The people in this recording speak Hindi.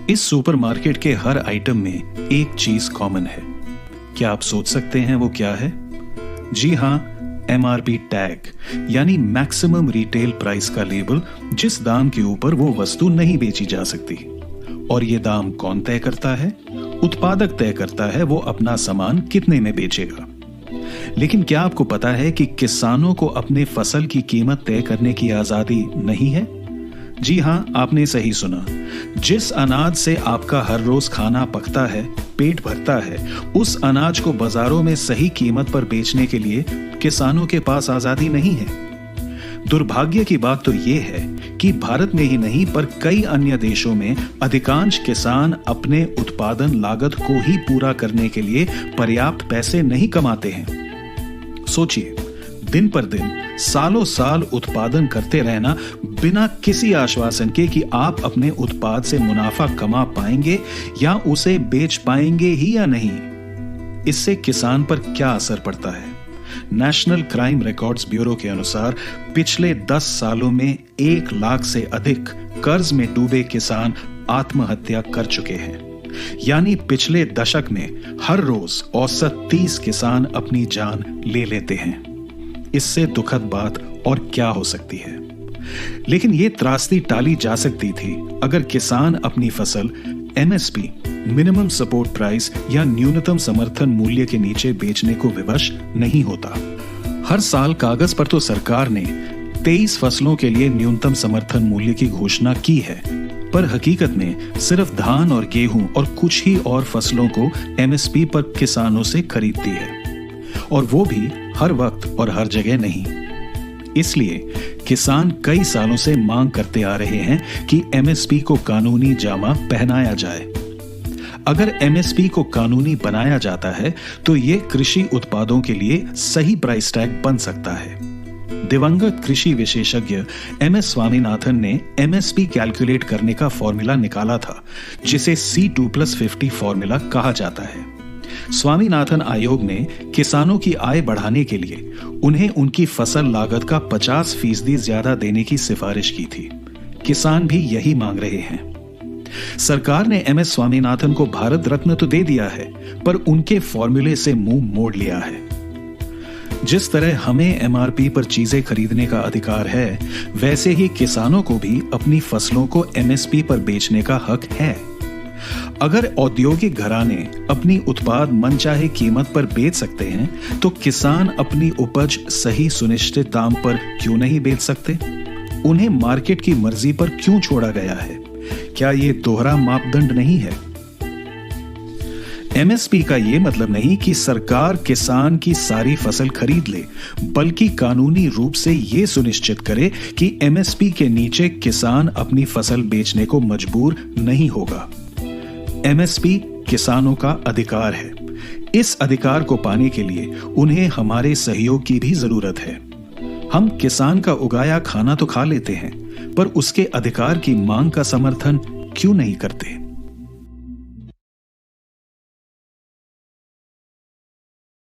इस सुपरमार्केट के हर आइटम में एक चीज कॉमन है। क्या आप सोच सकते हैं वो क्या है? जी हाँ, MRP टैग, यानी मैक्सिमम रिटेल प्राइस का लेबल, जिस दाम के ऊपर वो वस्तु नहीं बेची जा सकती। और ये दाम कौन तय करता है? उत्पादक तय करता है वो अपना सामान कितने में बेचेगा। लेकिन क्या आपको पता है कि किसानों को अपने फसल की कीमत तय करने की आजादी नहीं है? जी हाँ, आपने सही सुना। जिस अनाज से आपका हर रोज खाना पकता है, पेट भरता है, उस अनाज को बाजारों में सही कीमत पर बेचने के लिए किसानों के पास आजादी नहीं है। दुर्भाग्य की बात तो ये है कि भारत में ही नहीं पर कई अन्य देशों में अधिकांश किसान अपने उत्पादन लागत को ही पूरा करने के लिए पर्याप्त पैसे नहीं कमाते हैं। सोचिए, दिन पर दिन, सालों साल उत्पादन करते रहना बिना किसी आश्वासन के कि आप अपने उत्पाद से मुनाफा कमा पाएंगे या उसे बेच पाएंगे ही या नहीं। इससे किसान पर क्या असर पड़ता है? नेशनल क्राइम रिकॉर्ड्स ब्यूरो के अनुसार पिछले 10 सालों में 1 लाख से अधिक कर्ज में डूबे किसान आत्महत्या कर चुके हैं। यानी पिछले दशक में हर रोज औसत 30 किसान अपनी जान ले लेते हैं। इससे दुखद बात और क्या हो सकती है? लेकिन ये त्रासदी टाली जा सकती थी अगर किसान अपनी फसल MSP, मिनिमम सपोर्ट प्राइस या न्यूनतम समर्थन मूल्य के नीचे बेचने को विवश नहीं होता। हर साल कागज पर तो सरकार ने 23 फसलों के लिए न्यूनतम समर्थन मूल्य की घोषणा की है, पर हकीकत में सिर्फ धान और गेहूं और कुछ ही और फसलों को MSP पर किसानों से खरीदती है, और वो भी हर वक्त और हर जगह नहीं। इसलिए किसान कई सालों से मांग करते आ रहे हैं कि MSP को कानूनी जामा पहनाया जाए। अगर MSP को कानूनी बनाया जाता है तो ये कृषि उत्पादों के लिए सही प्राइस टैग बन सकता है। दिवंगत कृषि विशेषज्ञ MS स्वामीनाथन ने MSP कैलकुलेट करने का फॉर्मूला निकाला था, जिसे C2+50 फॉर्मूला कहा जाता है। स्वामीनाथन आयोग ने किसानों की आय बढ़ाने के लिए उन्हें उनकी फसल लागत का 50% ज्यादा देने की सिफारिश की थी। किसान भी यही मांग रहे हैं। सरकार ने MS स्वामीनाथन को भारत रत्न तो दे दिया है, पर उनके फॉर्मूले से मुंह मोड़ लिया है। जिस तरह हमें MRP पर चीजें खरीदने का अधिकार है, वैसे ही किसानों को भी अपनी फसलों को MSP पर बेचने का हक है। अगर औद्योगिक घराने अपनी उत्पाद मनचाहे कीमत पर बेच सकते हैं, तो किसान अपनी उपज सही सुनिश्चित दाम पर क्यों नहीं बेच सकते? उन्हें मार्केट की मर्जी पर क्यों छोड़ा गया है? क्या ये दोहरा मापदंड नहीं है? MSP का ये मतलब नहीं कि सरकार किसान की सारी फसल खरीद ले, बल्कि कानूनी रूप से ये सुनिश्चित करे कि MSP के नीचे किसान अपनी फसल बेचने को मजबूर नहीं होगा। MSP किसानों का अधिकार है। इस अधिकार को पाने के लिए उन्हें हमारे सहयोग की भी जरूरत है। हम किसान का उगाया खाना तो खा लेते हैं, पर उसके अधिकार की मांग का समर्थन क्यों नहीं करते?